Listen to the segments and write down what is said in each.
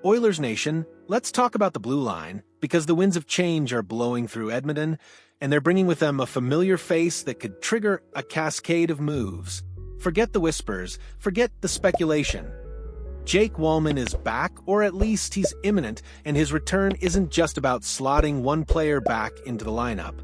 Oilers Nation, let's talk about the blue line, because the winds of change are blowing through Edmonton, and they're bringing with them a familiar face that could trigger a cascade of moves. Forget the whispers, forget the speculation. Jake Walman is back, or at least he's imminent, and his return isn't just about slotting one player back into the lineup.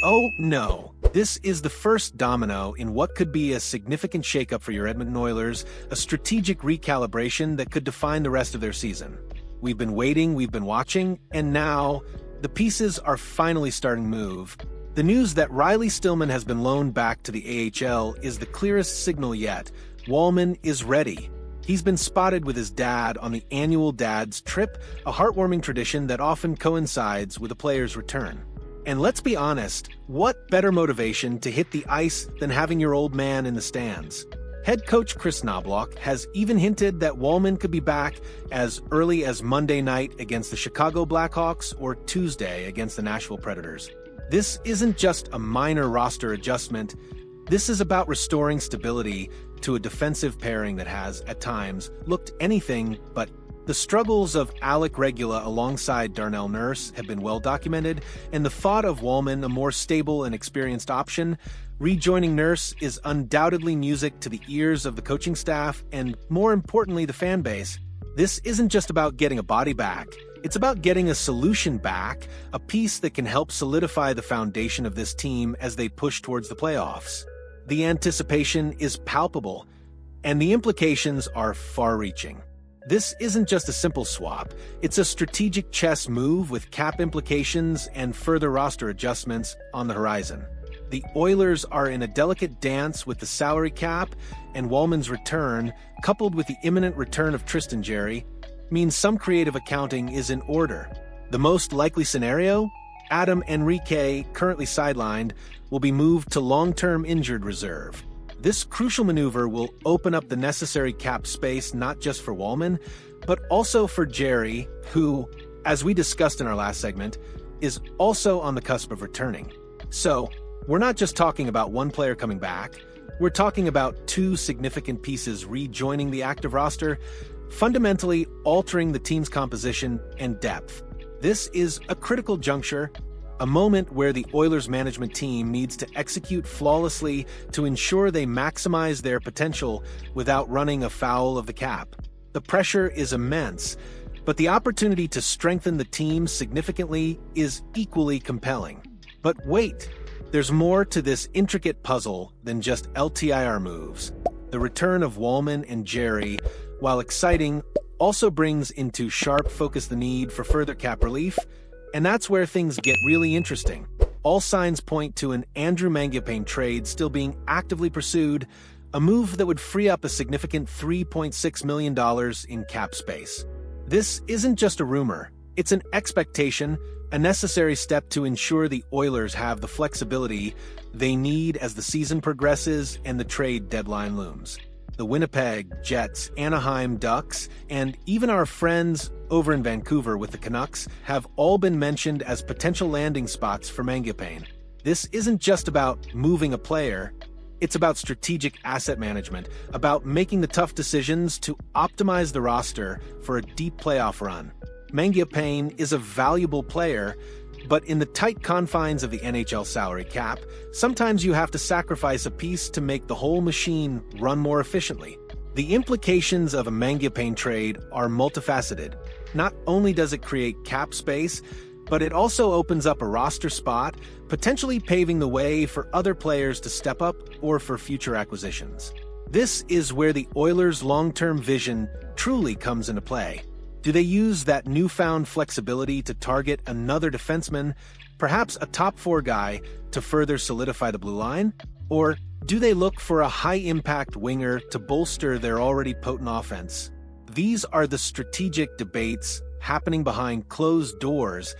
Oh no, this is the first domino in what could be a significant shakeup for your Edmonton Oilers, a strategic recalibration that could define the rest of their season. We've been waiting, we've been watching, and now the pieces are finally starting to move. The news that Riley Stillman has been loaned back to the AHL is the clearest signal yet. Walman is ready. He's been spotted with his dad on the annual dad's trip, a heartwarming tradition that often coincides with a player's return. And let's be honest, what better motivation to hit the ice than having your old man in the stands? Head coach Chris Knobloch has even hinted that Walman could be back as early as Monday night against the Chicago Blackhawks or Tuesday against the Nashville Predators. This isn't just a minor roster adjustment. This is about restoring stability to a defensive pairing that has, at times, looked anything but. The struggles of Alec Regula alongside Darnell Nurse have been well documented, and the thought of Walman, a more stable and experienced option, rejoining Nurse is undoubtedly music to the ears of the coaching staff and, more importantly, the fan base. This isn't just about getting a body back. It's about getting a solution back, a piece that can help solidify the foundation of this team as they push towards the playoffs. The anticipation is palpable, and the implications are far-reaching. This isn't just a simple swap, it's a strategic chess move with cap implications and further roster adjustments on the horizon. The Oilers are in a delicate dance with the salary cap, and Walman's return, coupled with the imminent return of Tristan Jarry, means some creative accounting is in order. The most likely scenario? Adam Henrique, currently sidelined, will be moved to long-term injured reserve. This crucial maneuver will open up the necessary cap space not just for Walman, but also for Jarry, who, as we discussed in our last segment, is also on the cusp of returning. So, we're not just talking about one player coming back, we're talking about two significant pieces rejoining the active roster, fundamentally altering the team's composition and depth. This is a critical juncture, a moment where the Oilers management team needs to execute flawlessly to ensure they maximize their potential without running afoul of the cap. The pressure is immense, but the opportunity to strengthen the team significantly is equally compelling. But wait, there's more to this intricate puzzle than just LTIR moves. The return of Walman and Jarry, while exciting, also brings into sharp focus the need for further cap relief. And that's where things get really interesting. All signs point to an Andrew Mangiapane trade still being actively pursued, a move that would free up a significant $3.6 million in cap space. This isn't just a rumor, it's an expectation, a necessary step to ensure the Oilers have the flexibility they need as the season progresses and the trade deadline looms. The Winnipeg Jets, Anaheim Ducks, and even our friends over in Vancouver with the Canucks have all been mentioned as potential landing spots for Mangiapane. This isn't just about moving a player, it's about strategic asset management, about making the tough decisions to optimize the roster for a deep playoff run. Mangiapane is a valuable player, but in the tight confines of the NHL salary cap, sometimes you have to sacrifice a piece to make the whole machine run more efficiently. The implications of a Mangiapane trade are multifaceted. Not only does it create cap space, but it also opens up a roster spot, potentially paving the way for other players to step up or for future acquisitions. This is where the Oilers' long-term vision truly comes into play. Do they use that newfound flexibility to target another defenseman, perhaps a top-four guy, to further solidify the blue line? Or do they look for a high-impact winger to bolster their already potent offense? These are the strategic debates happening behind closed doors,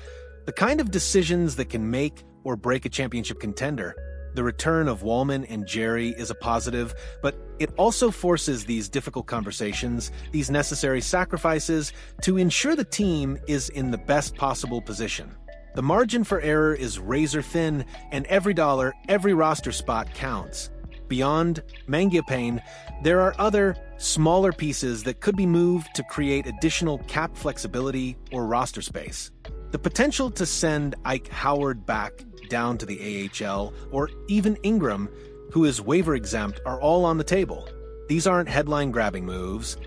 the kind of decisions that can make or break a championship contender. The return of Walman and Jarry is a positive, but it also forces these difficult conversations, these necessary sacrifices, to ensure the team is in the best possible position. The margin for error is razor thin, and every dollar, every roster spot counts. Beyond Mangiapane, there are other, smaller pieces that could be moved to create additional cap flexibility or roster space. The potential to send Ike Howard back down to the AHL, or even Ingram, who is waiver exempt, are all on the table. These aren't headline-grabbing moves,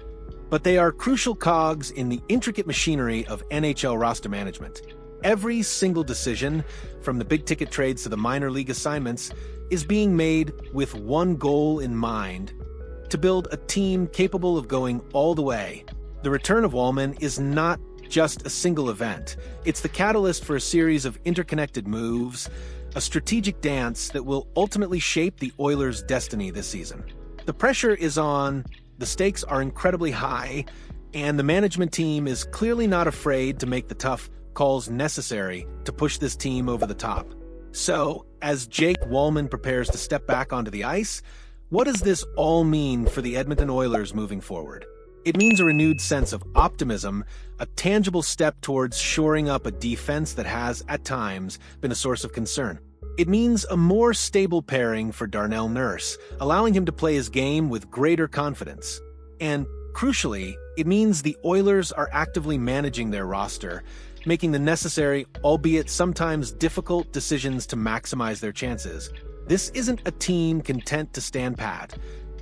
but they are crucial cogs in the intricate machinery of NHL roster management. Every single decision, from the big-ticket trades to the minor league assignments, is being made with one goal in mind: to build a team capable of going all the way. The return of Walman is not just a single event. It's the catalyst for a series of interconnected moves, a strategic dance that will ultimately shape the Oilers' destiny this season. The pressure is on, the stakes are incredibly high, and the management team is clearly not afraid to make the tough calls necessary to push this team over the top. So, as Jake Walman prepares to step back onto the ice, what does this all mean for the Edmonton Oilers moving forward? It means a renewed sense of optimism, a tangible step towards shoring up a defense that has, at times, been a source of concern. It means a more stable pairing for Darnell Nurse, allowing him to play his game with greater confidence. And, crucially, it means the Oilers are actively managing their roster, making the necessary, albeit sometimes difficult, decisions to maximize their chances. This isn't a team content to stand pat.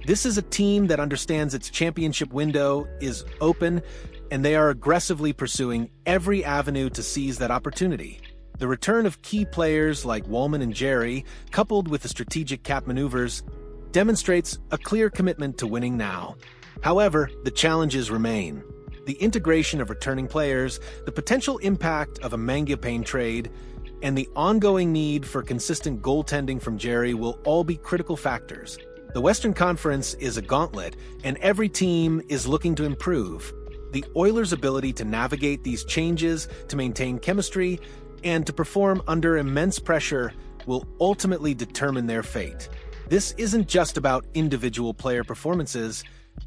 This is a team that understands its championship window is open, and they are aggressively pursuing every avenue to seize that opportunity. The return of key players like Walman and Jerry, coupled with the strategic cap maneuvers, demonstrates a clear commitment to winning now. However, the challenges remain. The integration of returning players, the potential impact of a Mangiapane trade, and the ongoing need for consistent goaltending from Jerry will all be critical factors. The Western Conference is a gauntlet, and every team is looking to improve. The Oilers' ability to navigate these changes, to maintain chemistry, and to perform under immense pressure will ultimately determine their fate. This isn't just about individual player performances.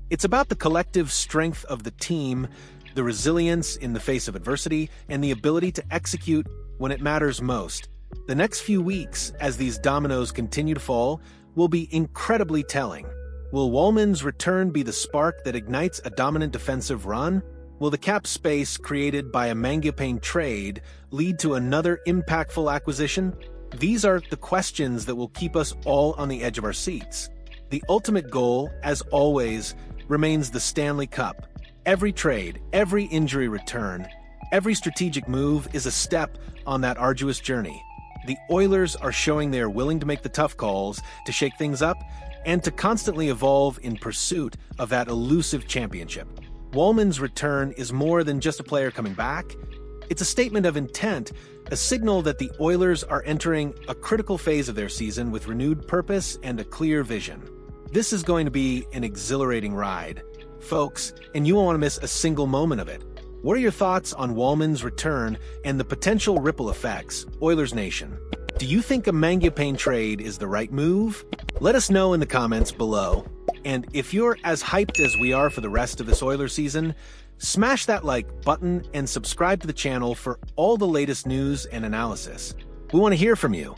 It's about the collective strength of the team, the resilience in the face of adversity, and the ability to execute when it matters most. The next few weeks, as these dominoes continue to fall, will be incredibly telling. Will Walman's return be the spark that ignites a dominant defensive run? Will the cap space created by a Mangiapane trade lead to another impactful acquisition? These are the questions that will keep us all on the edge of our seats. The ultimate goal, as always, remains the Stanley Cup. Every trade, every injury return, every strategic move is a step on that arduous journey. The Oilers are showing they are willing to make the tough calls, to shake things up, and to constantly evolve in pursuit of that elusive championship. Walman's return is more than just a player coming back. It's a statement of intent, a signal that the Oilers are entering a critical phase of their season with renewed purpose and a clear vision. This is going to be an exhilarating ride, folks, and you won't want to miss a single moment of it. What are your thoughts on Walman's return and the potential ripple effects, Oilers Nation? Do you think a Mangiapane trade is the right move? Let us know in the comments below. And if you're as hyped as we are for the rest of this Oilers season, smash that like button and subscribe to the channel for all the latest news and analysis. We want to hear from you.